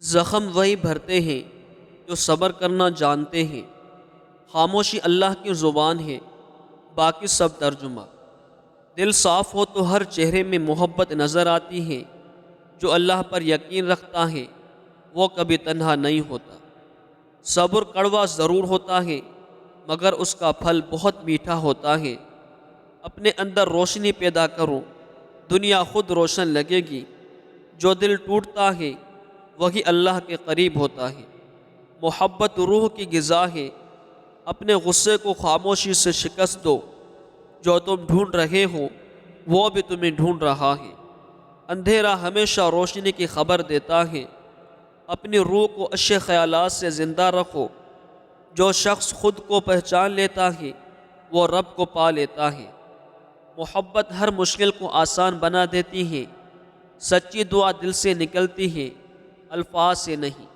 زخم وہی بھرتے ہیں جو صبر کرنا جانتے ہیں۔ خاموشی اللہ کی زبان ہے، باقی سب ترجمہ۔ دل صاف ہو تو ہر چہرے میں محبت نظر آتی ہے۔ جو اللہ پر یقین رکھتا ہے وہ کبھی تنہا نہیں ہوتا۔ صبر کڑوا ضرور ہوتا ہے مگر اس کا پھل بہت میٹھا ہوتا ہے۔ اپنے اندر روشنی پیدا کرو، دنیا خود روشن لگے گی۔ جو دل ٹوٹتا ہے وہی اللہ کے قریب ہوتا ہے۔ محبت روح کی غذا ہے، اپنے غصے کو خاموشی سے شکست دو۔ جو تم ڈھونڈ رہے ہو وہ بھی تمہیں ڈھونڈ رہا ہے۔ اندھیرا ہمیشہ روشنی کی خبر دیتا ہے۔ اپنی روح کو اچھے خیالات سے زندہ رکھو۔ جو شخص خود کو پہچان لیتا ہے وہ رب کو پا لیتا ہے۔ محبت ہر مشکل کو آسان بنا دیتی ہے۔ سچی دعا دل سے نکلتی ہے، الفاظ سے نہیں۔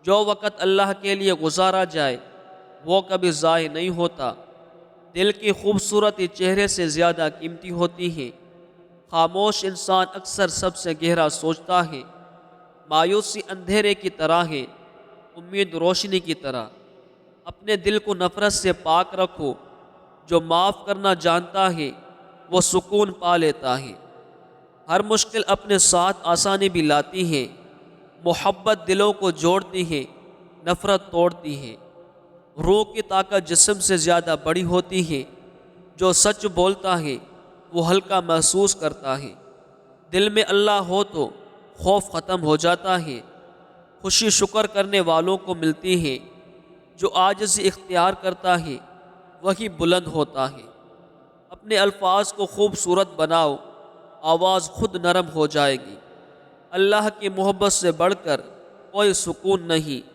جو وقت اللہ کے لیے گزارا جائے وہ کبھی ضائع نہیں ہوتا۔ دل کی خوبصورتی چہرے سے زیادہ قیمتی ہوتی ہے۔ خاموش انسان اکثر سب سے گہرا سوچتا ہے۔ مایوسی اندھیرے کی طرح ہے، امید روشنی کی طرح۔ اپنے دل کو نفرت سے پاک رکھو۔ جو معاف کرنا جانتا ہے وہ سکون پا لیتا ہے۔ ہر مشکل اپنے ساتھ آسانی بھی لاتی ہے۔ محبت دلوں کو جوڑتی ہے، نفرت توڑتی ہے۔ روح کی طاقت جسم سے زیادہ بڑی ہوتی ہے۔ جو سچ بولتا ہے وہ ہلکا محسوس کرتا ہے۔ دل میں اللہ ہو تو خوف ختم ہو جاتا ہے۔ خوشی شکر کرنے والوں کو ملتی ہے۔ جو عاجزی اختیار کرتا ہے وہی بلند ہوتا ہے۔ اپنے الفاظ کو خوبصورت بناؤ، آواز خود نرم ہو جائے گی۔ اللہ کی محبت سے بڑھ کر کوئی سکون نہیں۔